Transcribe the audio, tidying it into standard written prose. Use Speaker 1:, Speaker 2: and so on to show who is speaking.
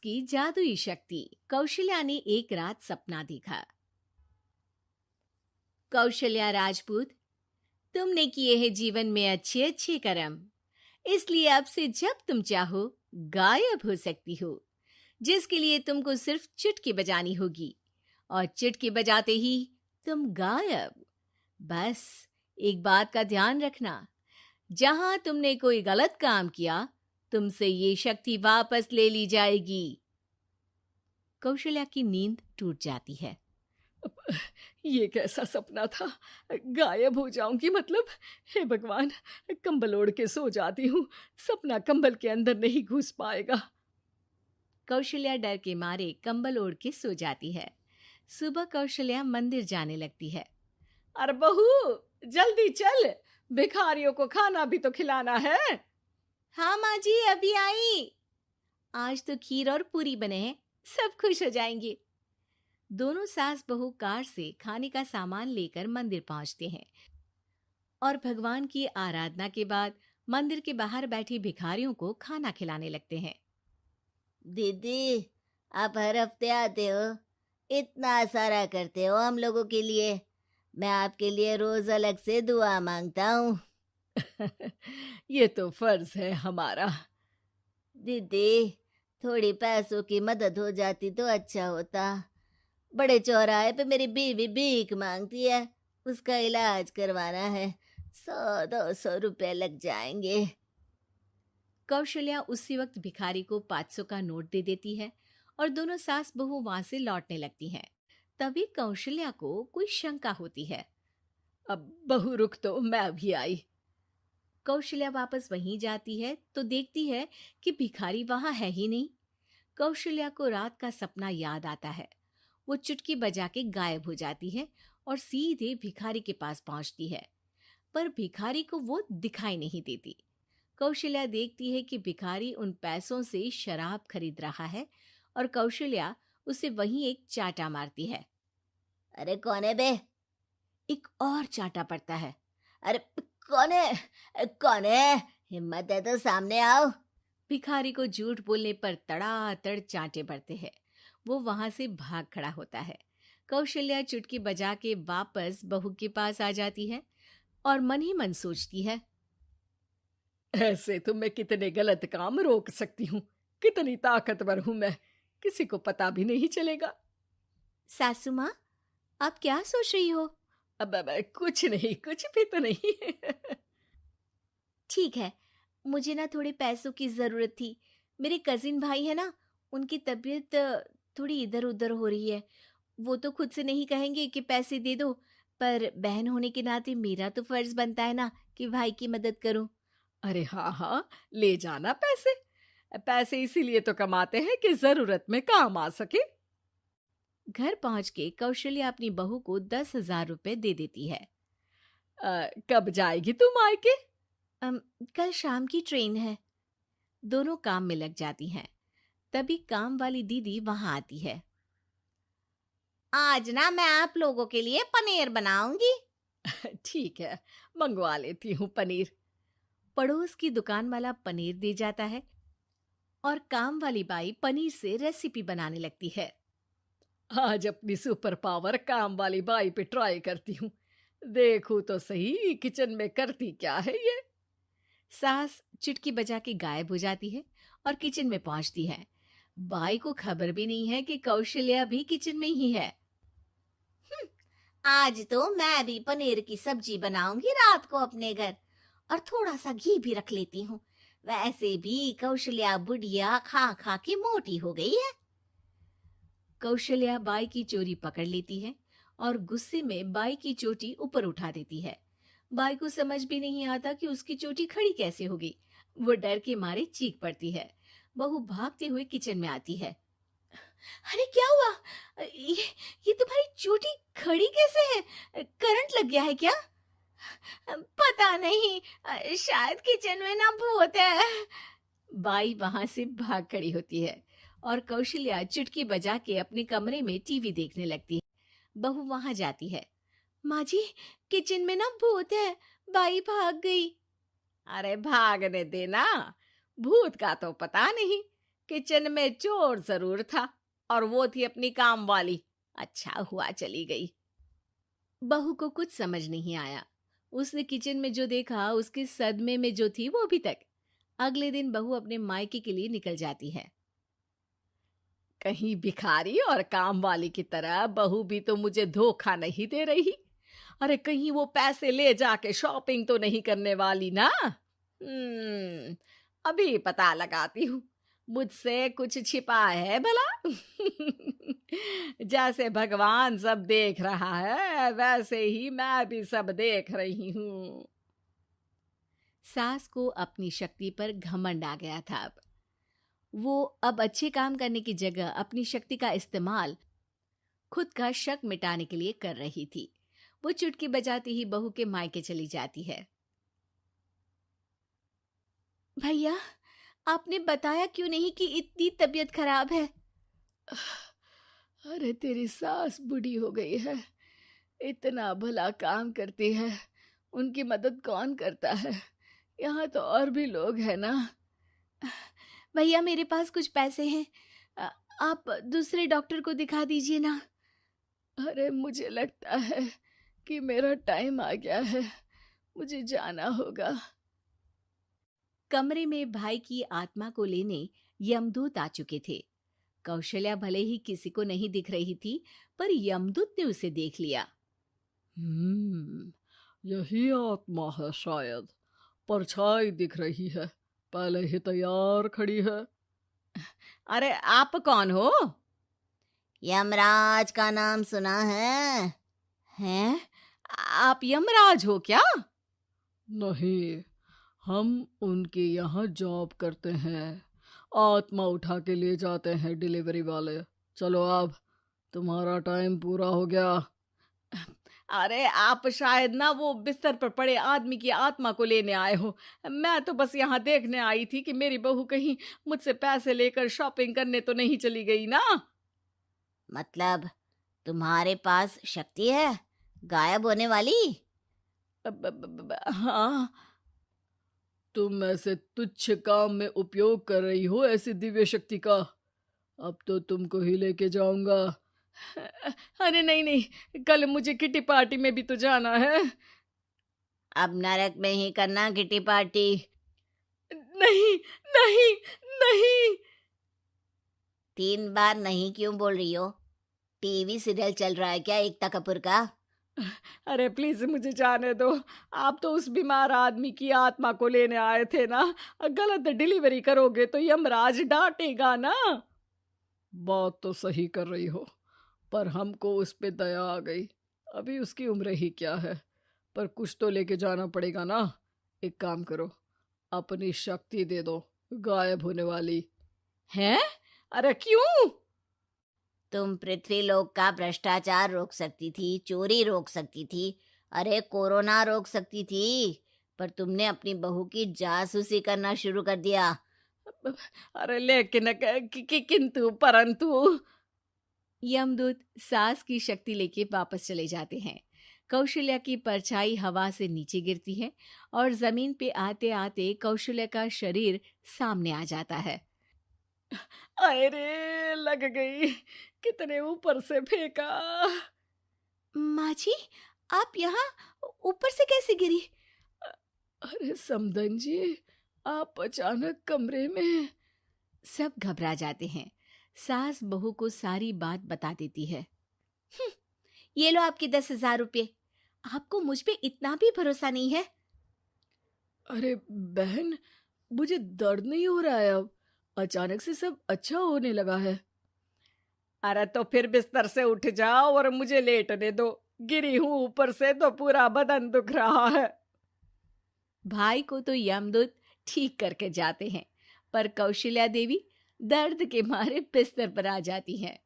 Speaker 1: की जादुई शक्ति। कौशल्या ने एक रात सपना देखा। कौशल्या राजपूत, तुमने किए हैं जीवन में अच्छे अच्छे कर्म, इसलिए अब से जब तुम चाहो गायब हो सकती हो, जिसके लिए तुमको सिर्फ चुटकी बजानी होगी और चुटकी बजाते ही तुम गायब। बस एक बात का ध्यान रखना, जहां तुमने कोई गलत काम किया तुमसे ये शक्ति वापस ले ली जाएगी। कौशल्या की नींद टूट जाती है।
Speaker 2: ये कैसा सपना था? गायब हो जाऊंगी मतलब? हे भगवान, कंबल ओढ़ के सो जाती हूँ, सपना कंबल के अंदर नहीं घुस पाएगा।
Speaker 1: कौशल्या डर के मारे कंबल ओढ़ के सो जाती है। सुबह कौशल्या मंदिर जाने लगती है।
Speaker 2: अरे बहू, जल्दी चल, भिखारियों को खाना भी तो खिलाना है।
Speaker 1: हाँ माँ जी, अभी आई। आज तो खीर और पूरी बने हैं, सब खुश हो जाएंगे। दोनों सास बहू कार से खाने का सामान लेकर मंदिर पहुंचते हैं और भगवान की आराधना के बाद मंदिर के बाहर बैठी भिखारियों को खाना खिलाने लगते हैं।
Speaker 3: दीदी, आप हर हफ्ते आते हो, इतना सारा करते हो हम लोगों के लिए। मैं आपके लिए रोज अलग से दुआ मांगता हूँ।
Speaker 2: ये तो फर्ज है हमारा।
Speaker 3: दीदी, थोड़ी पैसों की मदद हो जाती तो अच्छा होता। बड़े चौराहे पे मेरी बीवी भीख मांगती है, उसका इलाज करवाना है, 100-200 रुपए लग जाएंगे।
Speaker 1: कौशल्या उसी वक्त भिखारी को 500 का नोट दे देती है और दोनों सास बहू वहां से लौटने लगती हैं। तभी कौशल्या को कोई शंका होती है।
Speaker 2: अब बहू रुक, तो मैं अभी आई।
Speaker 1: कौशल्या वापस वहीं जाती है तो देखती है कि भिखारी वहां है ही नहीं। कौशल्या को रात का सपना याद आता है। वो चुटकी बजा के गायब हो जाती है और सीधे भिखारी के पास पहुंचती है, पर भिखारी को वो दिखाई नहीं देती। कौशल्या देखती है कि भिखारी उन पैसों से शराब खरीद रहा है और कौशल्या उसे वहीं एक चाटा मारती है।
Speaker 3: अरे कौन है बे?
Speaker 1: एक और चाटा पड़ता है।
Speaker 3: अरे कौन है? कौन है? हिम्मत है तो सामने आओ।
Speaker 1: भिखारी को झूठ बोलने पर तड़ातड़ चांटे पड़ते हैं। वो वहां से भाग खड़ा होता है। कौशल्या चुटकी बजा के वापस बहू के पास आ जाती है और मन ही मन सोचती है,
Speaker 2: ऐसे तो मैं कितने गलत काम रोक सकती हूँ, कितनी ताकतवर हूँ मैं, किसी को पता भी नहीं चलेगा।
Speaker 1: सासू माँ, आप क्या सोच रही हो?
Speaker 2: अब कुछ नहीं, कुछ भी तो नहीं।
Speaker 1: ठीक है, मुझे ना थोड़े पैसों की जरूरत थी। मेरे कजिन भाई है ना, उनकी तबीयत थोड़ी इधर उधर हो रही है। वो तो खुद से नहीं कहेंगे कि पैसे दे दो, पर बहन होने के नाते मेरा तो फर्ज बनता है ना कि भाई की मदद करूं।
Speaker 2: अरे हाँ हाँ, ले जाना पैसे। पैसे इसीलिए तो कमाते हैं कि जरूरत में काम आ सके।
Speaker 1: घर पहुंच के कौशल्या अपनी बहू को 10,000 रुपए दे देती है।
Speaker 2: कब जाएगी तू मायके?
Speaker 1: अम, कल शाम की ट्रेन है। दोनों काम में लग जाती हैं। तभी काम वाली दीदी वहां आती है।
Speaker 3: आज ना मैं आप लोगों के लिए पनीर बनाऊंगी।
Speaker 2: ठीक है, मंगवा लेती हूँ पनीर।
Speaker 1: पड़ोस की दुकान वाला पनीर दे जाता है और काम वाली बाई पनीर से रेसिपी बनाने लगती है।
Speaker 2: आज अपनी सुपर पावर काम वाली बाई पे ट्राई करती हूँ, देखूं तो सही किचन में करती क्या है ये।
Speaker 1: सास चुटकी बजा के गायब हो जाती है और किचन में पहुंचती है। बाई को खबर भी नहीं है कि कौशल्या भी किचन में ही है।
Speaker 3: आज तो मैं भी पनीर की सब्जी बनाऊंगी रात को अपने घर, और थोड़ा सा घी भी रख लेती हूँ। वैसे भी कौशल्या बुढ़िया खा खा के मोटी हो गई है।
Speaker 1: कौशल्या बाई की चोरी पकड़ लेती है और गुस्से में बाई की चोटी ऊपर उठा देती है। बाई को समझ भी नहीं आता कि उसकी चोटी खड़ी कैसे हो गई। वो डर के मारे चीख पड़ती है। बहू भागते हुए किचन में आती है। अरे क्या हुआ? ये तुम्हारी चोटी खड़ी कैसे है? करंट लग गया है क्या?
Speaker 3: पता नहीं, शायद किचन में ना भूत है।
Speaker 1: बाई वहां से भाग खड़ी होती है और कौशल्या चुटकी बजा के अपने कमरे में टीवी देखने लगती है। बहू वहां जाती है। माँ जी, किचन में ना भूत है, बाई भाग गई।
Speaker 2: अरे भागने देना, भूत का तो पता नहीं,
Speaker 1: किचन में चोर जरूर था और वो थी अपनी काम वाली। अच्छा हुआ चली गई। बहू को कुछ समझ नहीं आया। उसने किचन में जो देखा उसके सदमे में जो थी वो अभी तक। अगले दिन बहू अपने मायके के लिए निकल जाती है। कहीं भिखारी और काम वाली की तरह बहू भी तो मुझे धोखा नहीं दे रही। अरे कहीं वो पैसे ले जाके शॉपिंग तो नहीं करने वाली ना। अभी पता लगाती हूँ। मुझसे कुछ छिपा है भला। जैसे भगवान सब देख रहा है वैसे ही मैं भी सब देख रही हूँ। सास को अपनी शक्ति पर घमंड आ गया था। वो अब अच्छे काम करने की जगह अपनी शक्ति का इस्तेमाल खुद का शक मिटाने के लिए कर रही थी। वो चुटकी बजाती ही बहू के मायके चली जाती है। भैया, आपने बताया क्यों नहीं कि इतनी तबीयत खराब है?
Speaker 2: अरे तेरी सास बूढ़ी हो गई है, इतना भला काम करती है, उनकी मदद कौन करता है? यहाँ तो और भी लोग हैं ना।
Speaker 1: भैया, मेरे पास कुछ पैसे हैं, आप दूसरे डॉक्टर को दिखा दीजिए ना।
Speaker 2: अरे मुझे लगता है कि मेरा टाइम आ गया है, मुझे जाना होगा।
Speaker 1: कमरे में भाई की आत्मा को लेने यमदूत आ चुके थे। कौशल्या भले ही किसी को नहीं दिख रही थी, पर यमदूत ने उसे देख लिया।
Speaker 2: यही आत्मा है शायद, परछाई दिख रही है, पहले ही तैयार खड़ी है।
Speaker 1: अरे आप कौन हो?
Speaker 3: यमराज का नाम सुना है?
Speaker 1: हैं? आप यमराज हो क्या?
Speaker 2: नहीं, हम उनके यहाँ जॉब करते हैं, आत्मा उठा के ले जाते हैं डिलीवरी वाले। चलो अब तुम्हारा टाइम पूरा हो गया।
Speaker 1: अरे आप शायद ना वो बिस्तर पर पड़े आदमी की आत्मा को लेने आए हो। मैं तो बस यहाँ देखने आई थी कि मेरी बहू कहीं मुझसे पैसे लेकर शॉपिंग करने तो नहीं चली गई ना।
Speaker 3: मतलब तुम्हारे पास शक्ति है गायब होने वाली?
Speaker 1: हाँ।
Speaker 2: तुम ऐसे तुच्छ काम में उपयोग कर रही हो ऐसी दिव्य शक्ति का। अब तो तुमको ही लेके जाऊंगा।
Speaker 1: अरे नहीं नहीं, कल मुझे किटी पार्टी में भी तो जाना है।
Speaker 3: अब नरक में ही करना किटी पार्टी।
Speaker 1: नहीं नहीं नहीं।
Speaker 3: 3 बार नहीं क्यों बोल रही हो? टीवी सीरियल चल रहा है क्या एकता कपूर का?
Speaker 1: अरे प्लीज मुझे जाने दो। आप तो उस बीमार आदमी की आत्मा को लेने आए थे ना। गलत डिलीवरी करोगे तो यमराज डांटेगा ना।
Speaker 2: बात तो सही कर रही हो, पर हमको उस पे दया आ गई। अभी उसकी उम्र ही क्या है, पर कुछ तो लेके जाना पड़ेगा ना। एक काम करो, अपनी शक्ति दे दो, गायब होने वाली।
Speaker 1: हैं? अरे क्यों?
Speaker 3: तुम पृथ्वीलोक का भ्रष्टाचार रोक सकती थी, चोरी रोक सकती थी, अरे कोरोना रोक सकती थी, पर तुमने अपनी बहू की जासूसी करना शुरू कर दिया।
Speaker 1: अरे लेकिन किंतु परंतु। यमदूत सास की शक्ति लेके वापस चले जाते हैं। कौशल्या की परछाई हवा से नीचे गिरती है और जमीन पे आते आते कौशल्या का शरीर सामने आ जाता है।
Speaker 2: अरे लग गई, कितने ऊपर से फेंका।
Speaker 1: माँ जी, आप यहाँ ऊपर से कैसे गिरी?
Speaker 2: अरे समधन जी, आप अचानक कमरे में।
Speaker 1: सब घबरा जाते हैं। सास बहू को सारी बात बता देती है। ये लो आपके 10,000 रुपये। आपको मुझ पे इतना भी भरोसा नहीं है?
Speaker 2: अरे बहन, मुझे दर्द नहीं हो रहा है, अब अचानक से सब अच्छा होने लगा है।
Speaker 1: अरे तो फिर बिस्तर से उठ जाओ और मुझे लेटने दो। गिरी हूं ऊपर से तो पूरा बदन दुख रहा है। भाई को तो यमदूत ठीक करके जाते हैं, पर कौशल्या देवी दर्द के मारे बिस्तर पर आ जाती हैं।